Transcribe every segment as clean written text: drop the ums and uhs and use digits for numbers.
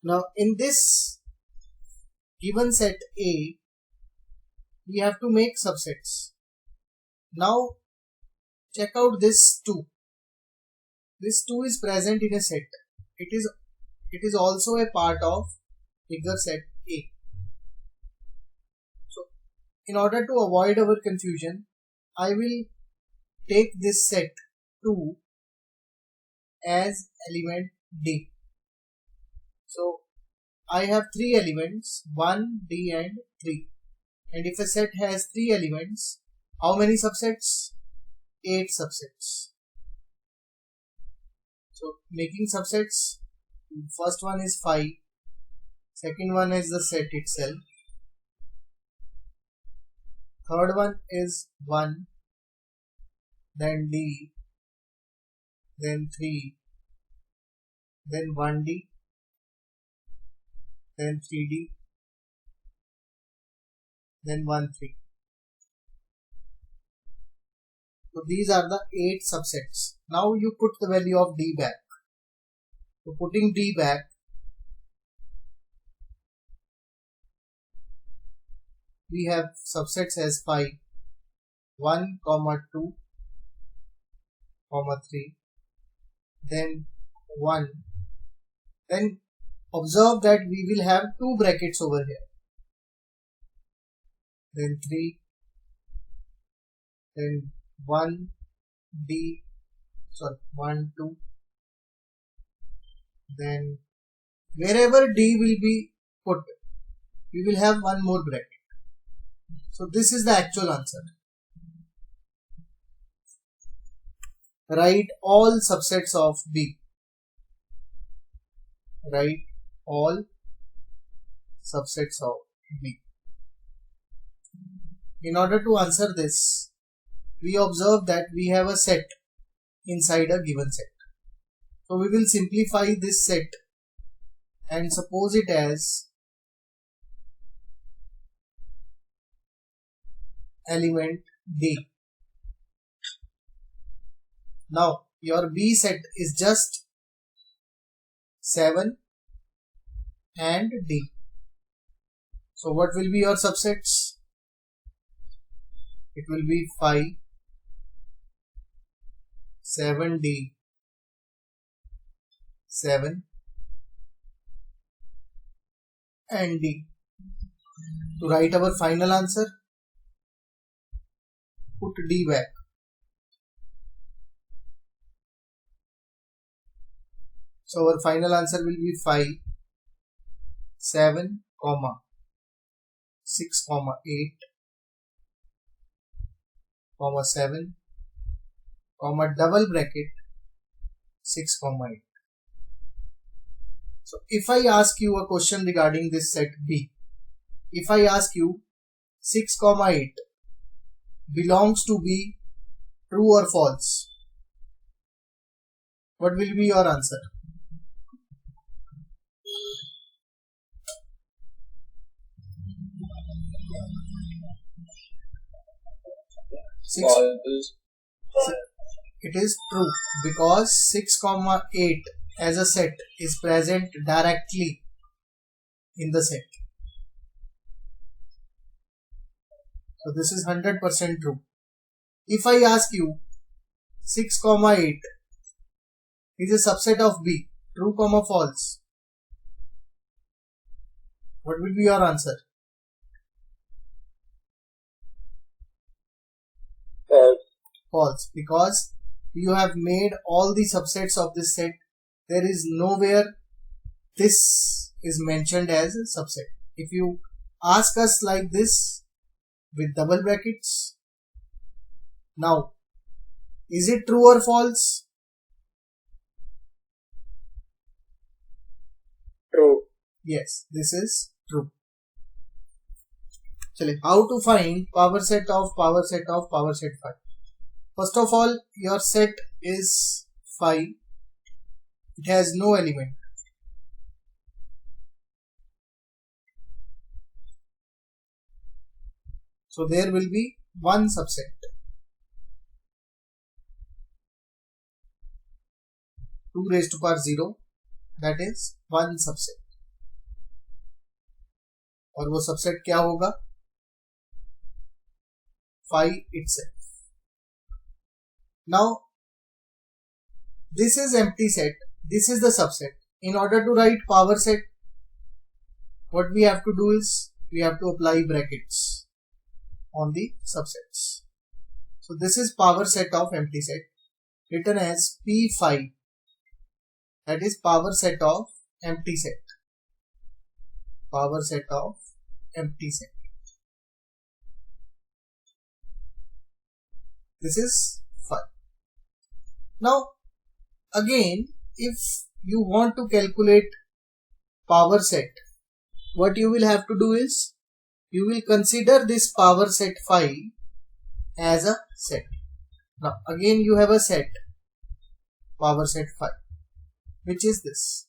Now in this given set A, we have to make subsets. Now check out this 2. This 2 is present in a set. It is also a part of bigger set A. So in order to avoid our confusion, I will take this set 2 as element D. So I have 3 elements, 1, D and 3. And if a set has 3 elements, how many subsets? 8 subsets. So making subsets, first one is 5, second one is the set itself, third one is 1, then D, then 3, then 1D, then 3D, then 1, 3. So these are the 8 subsets. Now you put the value of D back. So putting D back, we have subsets as 5, 1, 2, 3, then 1. Then observe that we will have 2 brackets over here. Then 3, then 1, 2, then wherever D will be put, we will have one more bracket. So this is the actual answer. Write all subsets of B. Write all subsets of B. In order to answer this, we observe that we have a set inside a given set. So we will simplify this set and suppose it as element D. Now your B set is just 7 and D. So what will be your subsets? It will be 5, 7D, 7 and D. To write our final answer, put D back. So our final answer will be 5, 7, 6, 8, 7, double bracket 6, 8. So if I ask you a question regarding this set B, if I ask you 6, 8 belongs to B, true or false, what will be your answer? It is true because 6, 8 as a set is present directly in the set. So this is 100% true. If I ask you 6, 8 is a subset of B, true, false, what will be your answer? False, because you have made all the subsets of this set. There is nowhere this is mentioned as a subset. If you ask us like this with double brackets, now is it true or false? True. Yes, this is true. How to find power set of power set of power set 5? First of all, your set is 5. It has no element. So there will be one subset. 2 raised to power 0, that is one subset. और वो subset क्या होगा, phi itself. Now this is empty set, this is the subset. In order to write power set, what we have to do is we have to apply brackets on the subsets. So this is power set of empty set, written as P phi, that is power set of empty set. Power set of empty set. This is phi. Now again, if you want to calculate power set, what you will have to do is you will consider this power set phi as a set. Now again you have a set, power set phi, which is this.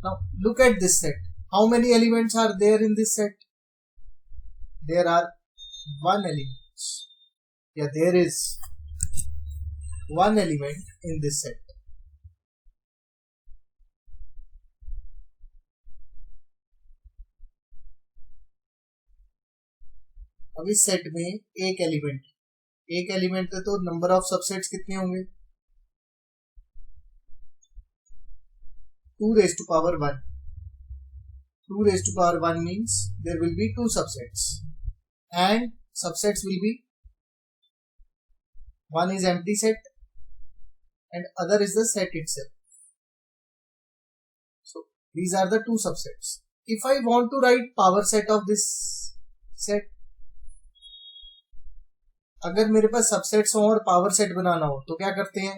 Now look at this set. How many elements are there in this set? There are one element. Yeah, there is one element in this set. अब इस set में एक element है, तो number of subsets कितने होंगे, 2 raised to power 1. 2 raised to power 1 means there will be 2 subsets, and subsets will be, one is empty set and other is the set itself. So these are the 2 subsets. If I want to write power set of this set, अगर मेरे पास subsets हो और power set बनाना हो तो क्या करते हैं,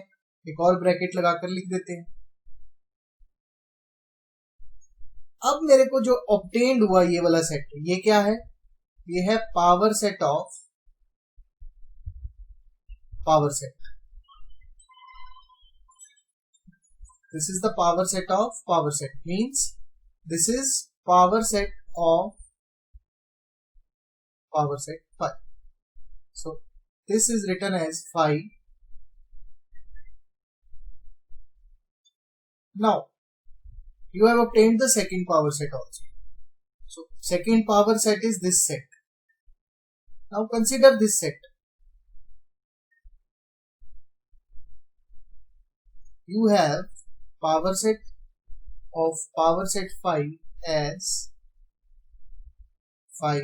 एक और ब्रैकेट लगाकर लिख देते हैं. अब मेरे को जो ऑब्टेन्ड हुआ ये वाला सेट, ये क्या है, ये है power set of power set. This is the power set of power set, means this is power set of power set phi. So this is written as phi. Now you have obtained the second power set also. So second power set is this set. Now consider this set. You have power set of power set phi as phi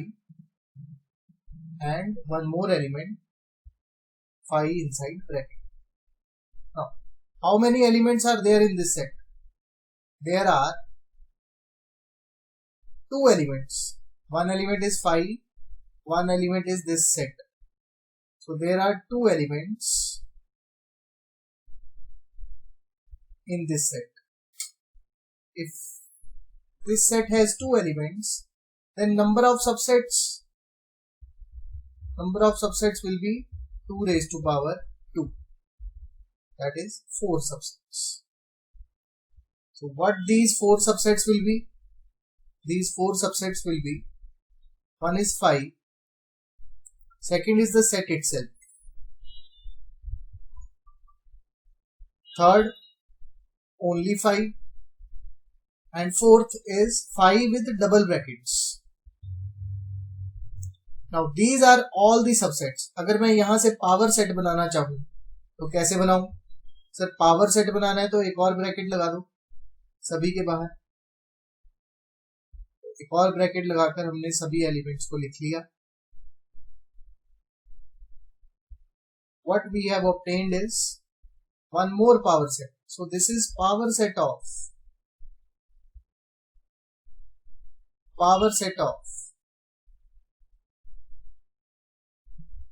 and one more element phi inside bracket. Now how many elements are there in this set? There are 2 elements. One element is phi, one element is this set. So there are 2 elements in this set. If this set has 2 elements, then number of subsets will be 2 raised to power 2, that is 4 subsets. So what these 4 subsets will be? These 4 subsets will be, one is phi, second is the set itself, third only phi, and fourth is phi with double brackets. Now these are all the subsets. अगर मैं यहाँ से power set बनाना चाहूँ तो कैसे बनाऊं? Sir power set बनाना है तो एक और ब्रैकेट लगा दो सभी के बाहर. एक और ब्रैकेट लगाकर हमने सभी एलिमेंट्स को लिख लिया. What we have obtained is one more power set. So this is power set of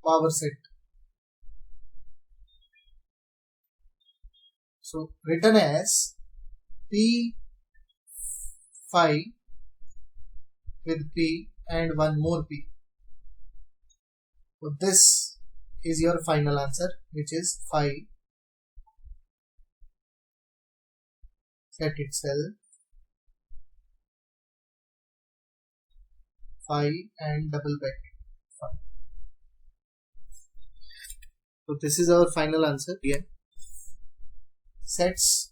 power set. So written as P phi with P and one more P. So this is your final answer, which is phi set itself, phi and double bracket phi. So this is our final answer here. Sets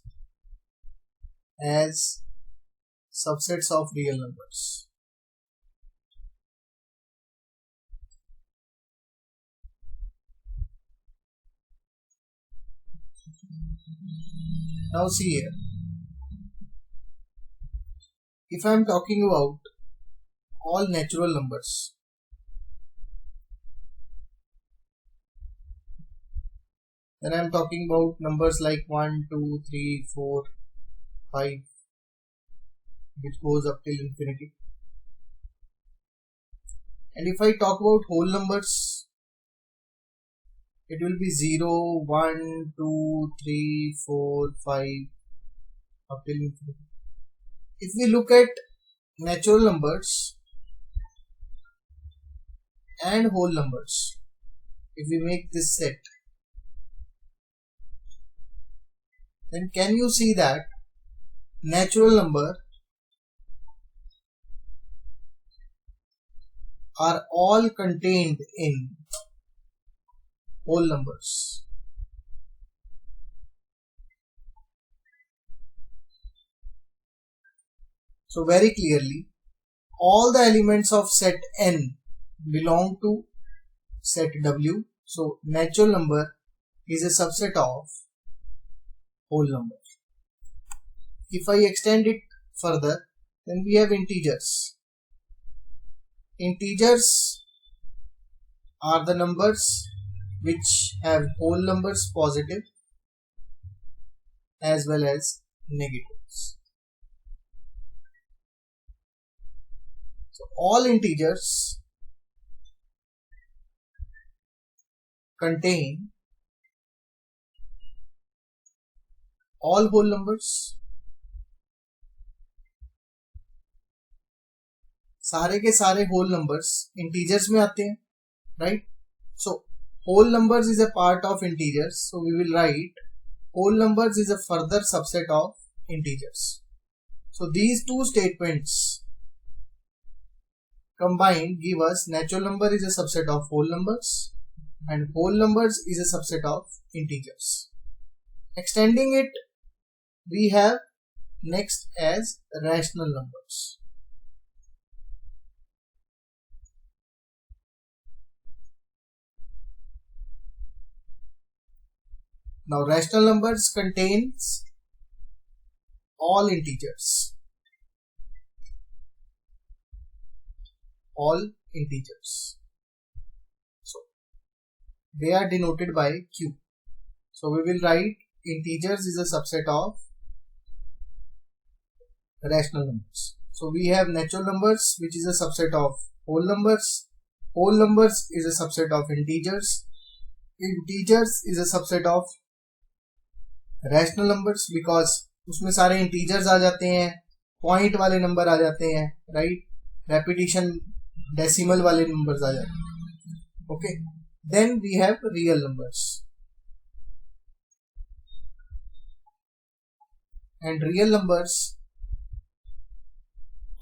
as subsets of real numbers. Now see here, if I am talking about all natural numbers, then I am talking about numbers like 1, 2, 3, 4, 5, which goes up till infinity. And if I talk about whole numbers, it will be 0, 1, 2, 3, 4, 5 up till infinity. If we look at natural numbers and whole numbers, if we make this set, then can you see that natural number are all contained in whole numbers? So very clearly, all the elements of set n belong to set W. So natural number is a subset of whole number. If I extend it further, then we have integers. Integers are the numbers which have whole numbers positive as well as negatives. So all integers contain all whole numbers. सारे के सारे whole numbers integers में आते हैं, right? So whole numbers is a part of integers, so we will write whole numbers is a further subset of integers. So these two statements combined give us natural number is a subset of whole numbers and whole numbers is a subset of integers. Extending it, we have next as rational numbers. Now rational numbers contains all integers. All integers. So they are denoted by Q. So we will write integers is a subset of rational numbers. So we have natural numbers which is a subset of whole numbers. Whole numbers is a subset of integers. Integers is a subset of rational numbers because उसमें सारे integers आ जाते हैं, point वाले number आ जाते हैं, right? Repetition decimal वाले numbers आ जाते हैं. Okay. Then we have real numbers. And real numbers,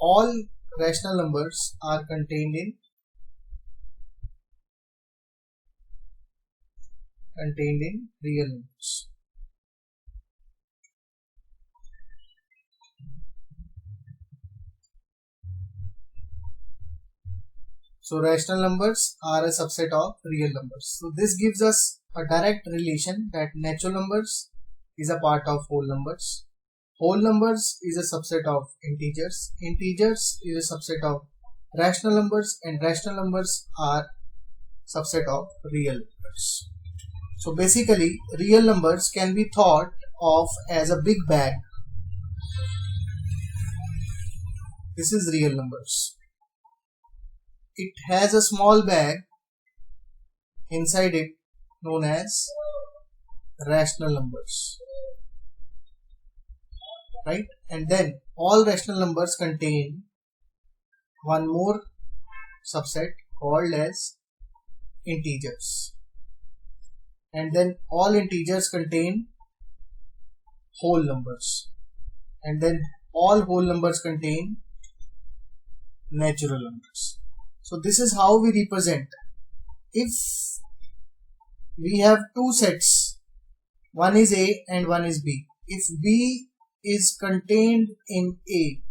all rational numbers are contained in real numbers. So rational numbers are a subset of real numbers. So this gives us a direct relation that natural numbers is a part of whole numbers. Whole numbers is a subset of integers. Integers is a subset of rational numbers and rational numbers are subset of real numbers. So basically real numbers can be thought of as a big bag. This is real numbers. It has a small bag inside it known as rational numbers, right? And then all rational numbers contain one more subset called as integers, and then all integers contain whole numbers, and then all whole numbers contain natural numbers. So this is how we represent. If we have two sets, one is A and one is B. If B is contained in A,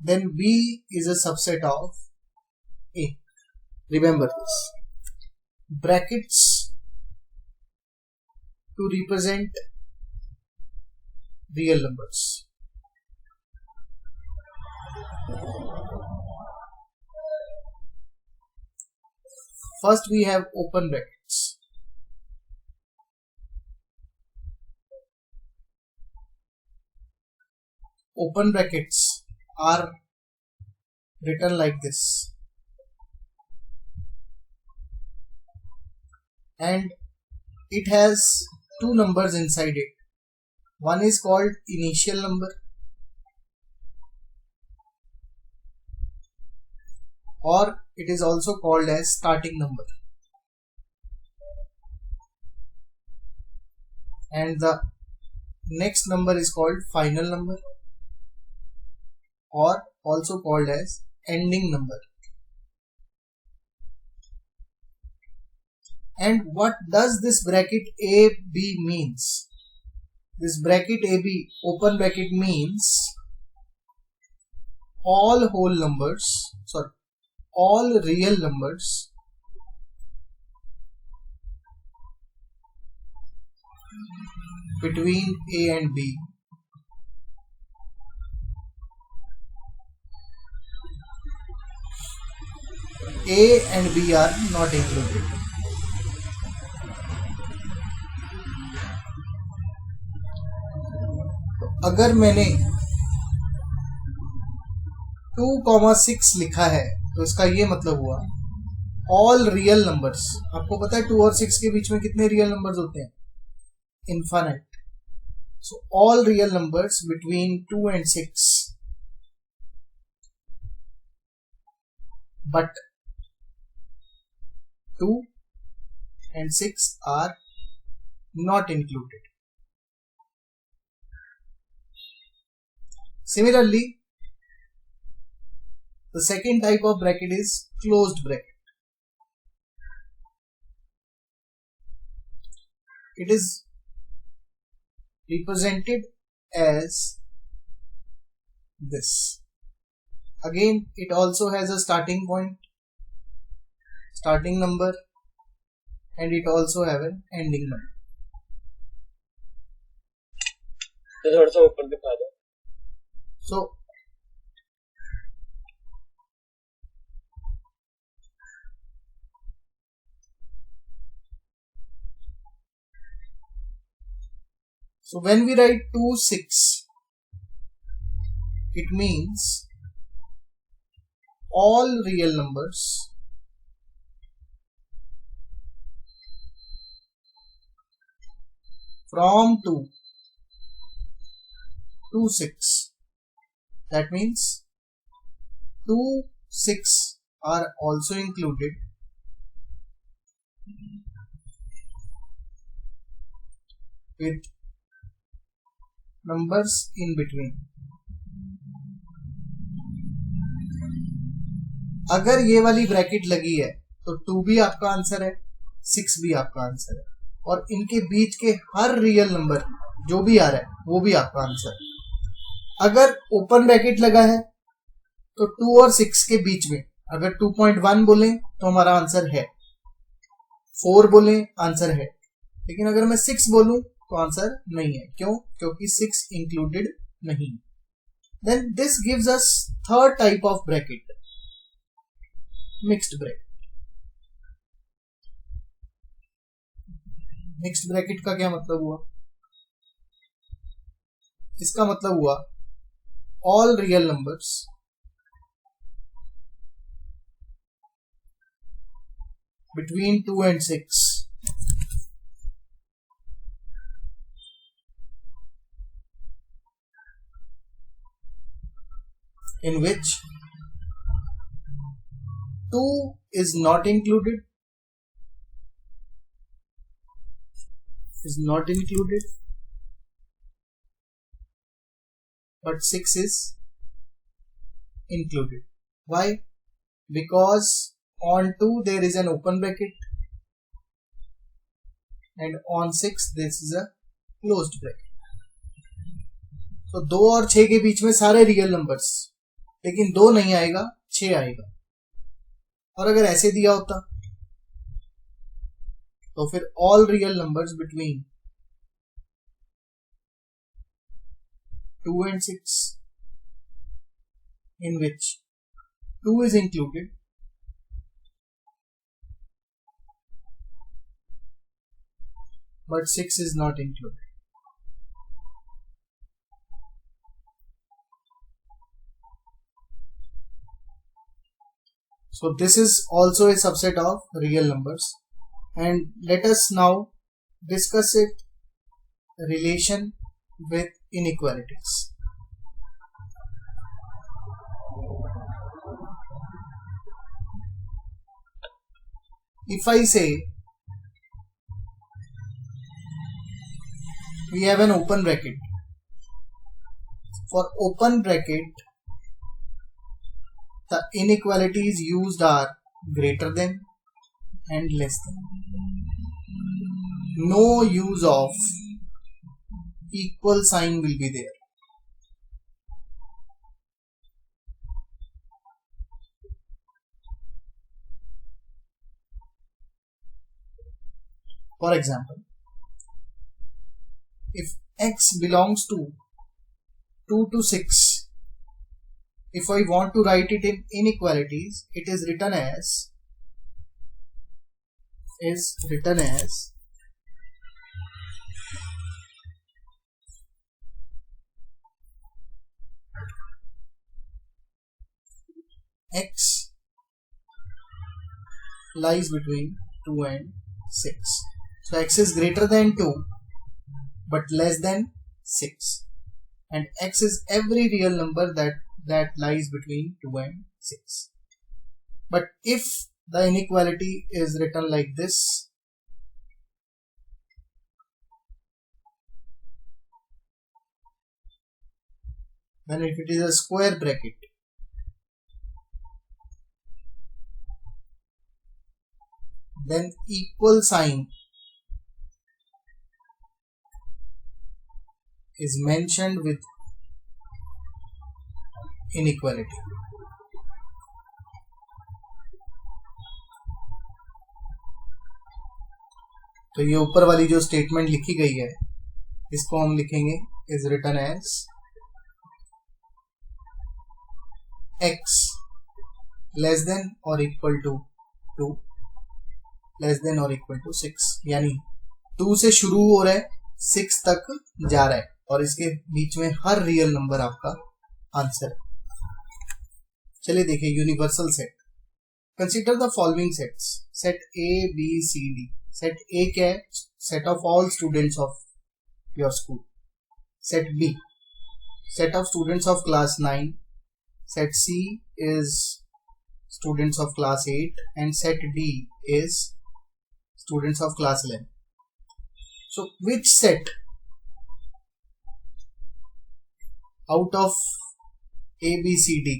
then B is a subset of A. Remember this. Brackets to represent real numbers. First we have open brackets. Open brackets are written like this, and it has two numbers inside it. One is called initial number, or it is also called as starting number, and the next number is called final number, or also called as ending number. And what does this bracket AB means? This bracket AB, open bracket, means all whole numbers, all real numbers between A and B A and B are not included. अगर मैंने 2,6 लिखा है तो इसका ये मतलब हुआ all real numbers. आपको पता है 2 और 6 के बीच में कितने रियल नंबर्स होते हैं? Infinite. So all real numbers between 2 and 6, but 2 and 6 are not included. Similarly, the second type of bracket is closed bracket. It is represented as this. Again, it also has a starting point, starting number, and it also have an ending number. थोड़ा सा ऊपर दिखा दो. So when we write 2, 6, it means all real numbers from 2 to 6. That means 2, 6 are also included, with numbers in between. अगर ये वाली bracket लगी है तो 2 भी आपका आंसर है, 6 भी आपका आंसर है, और इनके बीच के हर रियल नंबर जो भी आ रहा है वो भी आपका आंसर है. अगर ओपन ब्रैकेट लगा है तो 2 और 6 के बीच में अगर 2.1 बोलें तो हमारा आंसर है, 4 बोलें आंसर है, लेकिन अगर मैं 6 बोलूं तो आंसर नहीं है. क्यों? क्योंकि 6 इंक्लूडेड नहीं. Then this gives us third type of bracket, mixed bracket. Mixed bracket का क्या मतलब हुआ? इसका मतलब हुआ all real numbers between 2 and 6 in which 2 is not included, but 6 is included. Why? Because on 2 there is an open bracket and on 6 this is a closed bracket. So 2 और 6 के बीच में सारे रियल नंबर्स, लेकिन 2 नहीं आएगा, 6 आएगा. और अगर ऐसे दिया होता तो फिर all real numbers between 2 and 6 in which 2 is included, but 6 is not included. So this is also a subset of real numbers, and let us now discuss it relation with inequalities. If I say we have an open bracket, for open bracket the inequalities used are greater than and less than. No use of equal sign will be there. For example, if x belongs to 2 to 6, if I want to write it in inequalities, it is written as x lies between 2 and 6. So x is greater than 2 but less than 6, and x is every real number that lies between 2 and 6. But if the inequality is written like this, then if it is a square bracket, then equal sign is mentioned with inequality. तो ये ऊपर वाली जो statement लिखी गई है इसको हम लिखेंगे is written as x less than और इक्वल टू 2 लेस देन और इक्वल टू 6, यानी 2 से शुरू हो रहा है 6 तक जा रहा है और इसके बीच में हर रियल नंबर आपका आंसर है। चलिए देखिए universal set. Consider the following sets, set A B C D। Set A क्या है? Set of all students of your school. Set B set of students of class 9। Set C is students of class 8 and set D is students of class 11. So which set out of A, B, C, D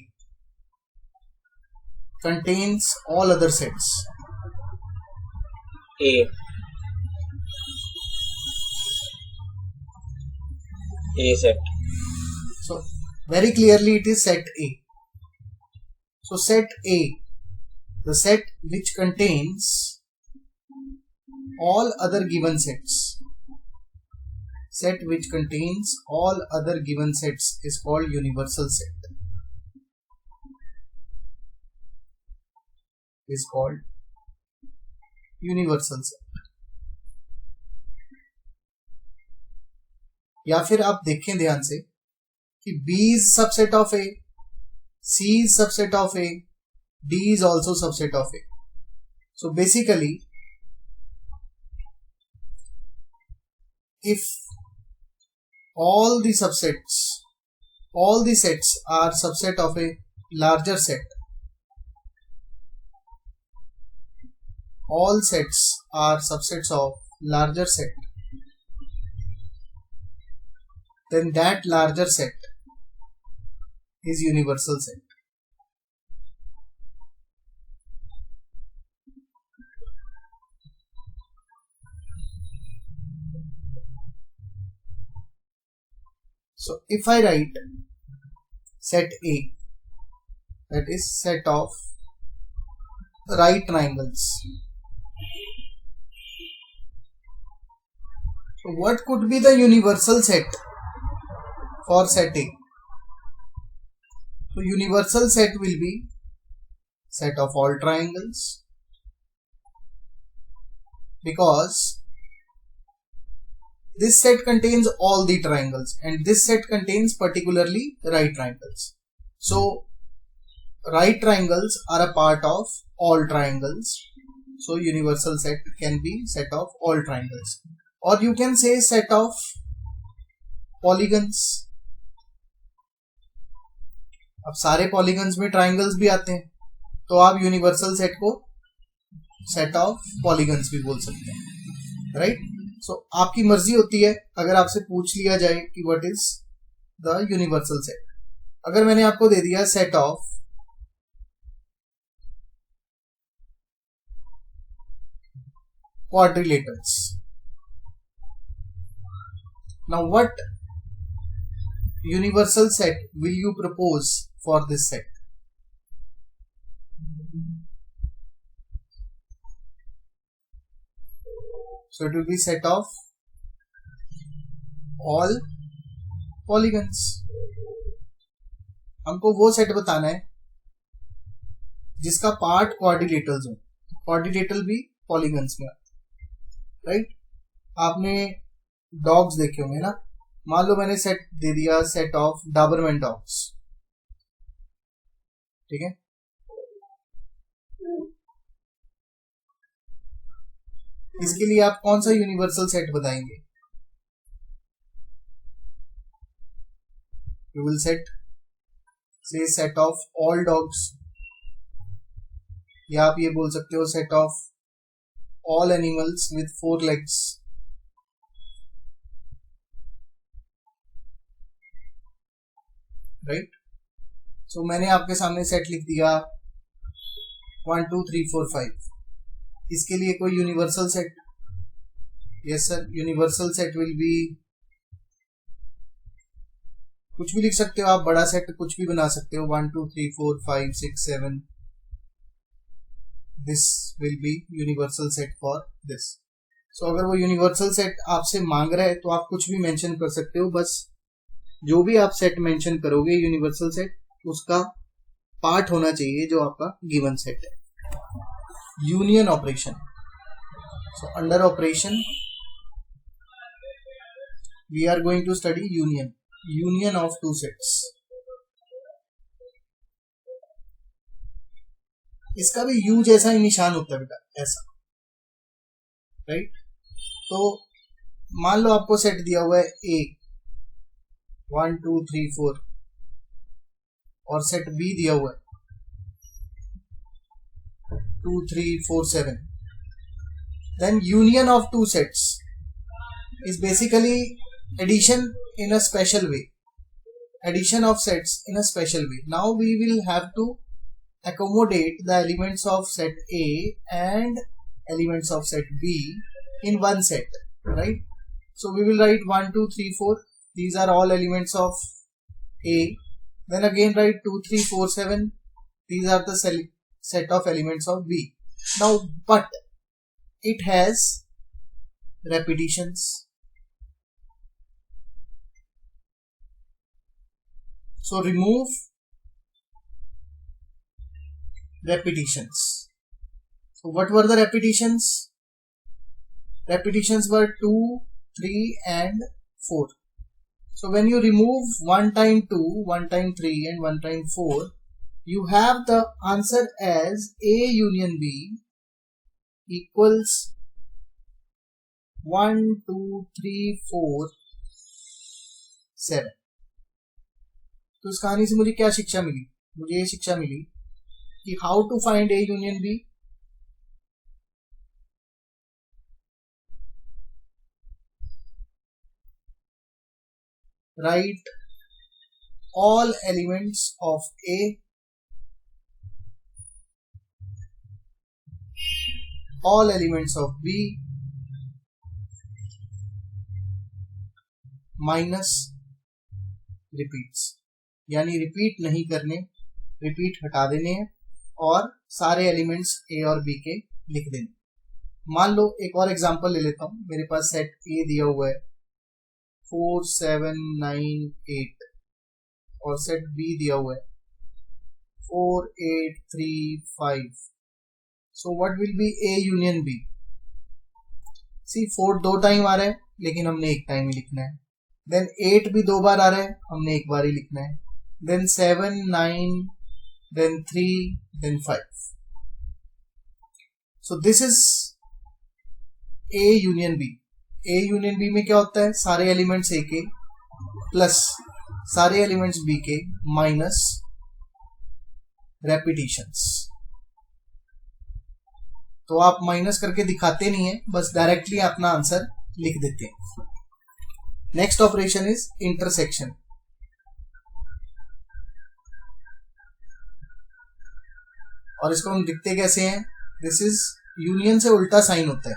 contains all other sets? A. A set. So very clearly it is set A. So set A, the set which contains all other given sets. Set which contains all other given sets is called universal set. Is called universal set. या फिर आप देखें ध्यान से कि B is subset of A, C is subset of A, D is also subset of A. So basically, if all the subsets, all the sets are subset of a larger set, all sets are subsets of larger set, then that larger set is universal set. So if I write set A, that is set of right triangles. So what could be the universal set for set A. So universal set will be set of all triangles, because this set contains all the triangles and this set contains particularly right triangles. So right triangles are a part of all triangles. So universal set can be set of all triangles, or you can say set of polygons. अब सारे polygons में triangles भी आते हैं, तो आप universal set को set of polygons भी बोल सकते हैं, राइट। सो आपकी मर्जी होती है, अगर आपसे पूछ लिया जाए कि what is the universal set, अगर मैंने आपको दे दिया set of quadrilaterals, now what universal set will you propose for this set? So it will be set of all polygons. हमको वो सेट बताना है जिसका पार्ट क्वाड्रिलेटरल्स हो, क्वाड्रिलेटरल भी पॉलीगन्स में, राइट। आपने डॉग्स देखे होंगे ना, मान लो मैंने सेट दे दिया सेट ऑफ डाबरमैन डॉग्स, ठीक है। इसके लिए आप कौन सा यूनिवर्सल सेट बताएंगे? You will say set of all dogs, या आप ये बोल सकते हो set of all animals with 4 legs, right. So मैंने आपके सामने सेट लिख दिया 1 2 3 4 5। इसके लिए कोई universal set? Yes sir, universal set will be, कुछ भी लिख सकते हो आप, बड़ा सेट कुछ भी बना सकते हो, 1 2 3 4 5 6 7, this will be universal set for this. So अगर वो यूनिवर्सल सेट आपसे मांग रहा है तो आप कुछ भी मेंशन कर सकते हो, बस जो भी आप सेट मेंशन करोगे यूनिवर्सल सेट, उसका पार्ट होना चाहिए जो आपका गिवन सेट है। Union operation, so under operation we are going to study union of 2 sets. इसका भी यू जैसा ही निशान होता है बेटा, ऐसा, राइट। तो मान लो आपको सेट दिया हुआ है ए 1 2 3 4 और सेट बी दिया हुआ है 2 3 4 7, then union of 2 sets is basically addition in a special way, addition of sets in a special way. Now we will have to accommodate the elements of set A and elements of set B in one set, right? So we will write 1 2 3 4, these are all elements of A, then again write 2 3 4 7, these are the set of elements of B. Now but it has repetitions, so remove repetitions. So what were the repetitions? Repetitions were 2 3 and 4. So when you remove 1 time 2 1 time 3 and 1 time 4, you have the answer as A union B equals 1 2 3 4 7। तो इस कहानी से मुझे क्या शिक्षा मिली? मुझे ये शिक्षा मिली कि how to find A union B। Write all elements of A all elements of B minus repeats, यानी रिपीट नहीं करने, रिपीट हटा देने हैं और सारे एलिमेंट्स ए और बी के लिख देने। मान लो एक और एग्जांपल ले लेता हूं, मेरे पास सेट ए दिया हुआ है 4 7 9 8 और सेट बी दिया हुआ है 4 8 3 5. So what will be A union B? C 4 दो टाइम आ रहा है लेकिन हमने एक टाइम ही लिखना है. देन 8 भी दो बार आ रहा है, हमने एक बार ही लिखना है. Then 7 9 then 3 then 5. So this is A union B. A union B में क्या होता है? सारे एलिमेंट्स ए के प्लस सारे एलिमेंट्स बी के माइनस रेपिटेशंस. तो आप माइनस करके दिखाते नहीं है, बस डायरेक्टली अपना आंसर लिख देते हैं. Next operation is intersection. और इसको हम लिखते कैसे हैं? दिस इज यूनियन से उल्टा साइन होता है.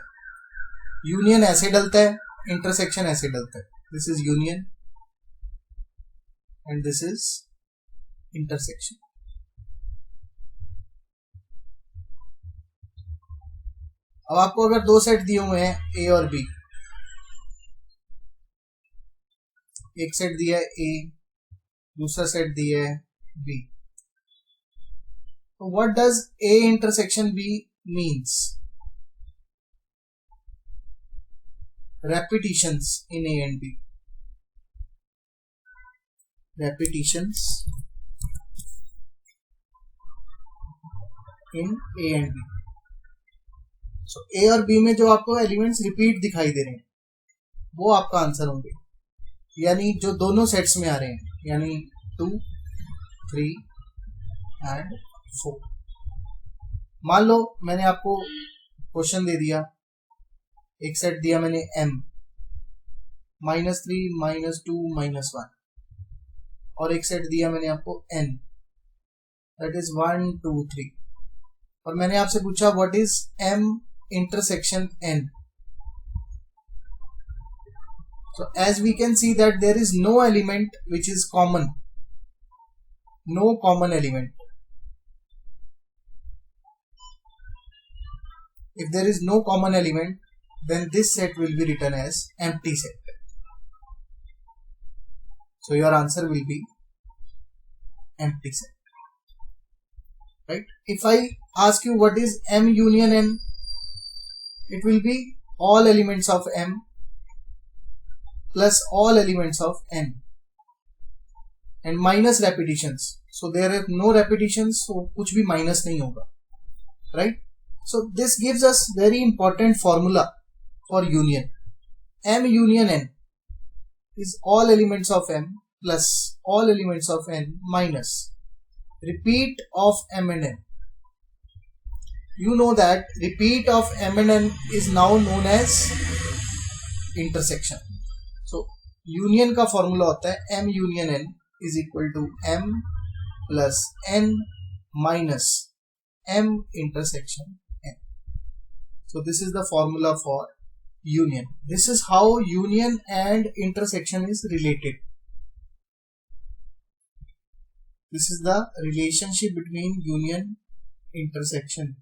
यूनियन ऐसे डलता है, इंटरसेक्शन ऐसे डलता है. This is union and this is intersection. अब आपको अगर दो सेट दिए हुए हैं ए और बी, एक सेट दिया है ए, दूसरा सेट दिया है बी, तो what does A intersection B means? Repetitions in A and B. Repetitions in A and B. So A और B में जो आपको एलिमेंट्स रिपीट दिखाई दे रहे हैं वो आपका आंसर होंगे, यानी जो दोनों सेट्स में आ रहे हैं, यानी 2 3 एंड 4. मान लो मैंने आपको क्वेश्चन दे दिया, एक सेट दिया मैंने m -3 -2 -1 और एक सेट दिया मैंने आपको n दैट इज 1 2 3 और मैंने आपसे पूछा what is m intersection n. So as we can see that there is no element which is common, no common element. If there is no common element, then this set will be written as empty set. So your answer will be empty set. Right? If I ask you what is M union N, it will be all elements of M plus all elements of N and minus repetitions. So there are no repetitions, so कुछ भी minus नहीं होगा. Right? So this gives us very important formula for union. M union N is all elements of M plus all elements of N minus repeat of M and N. You know that repeat of M and N is now known as intersection. So union का formula होता है M union N is equal to M plus N minus M intersection N. So this is the formula for union. This is how union and intersection is related. This is the relationship between union, intersection.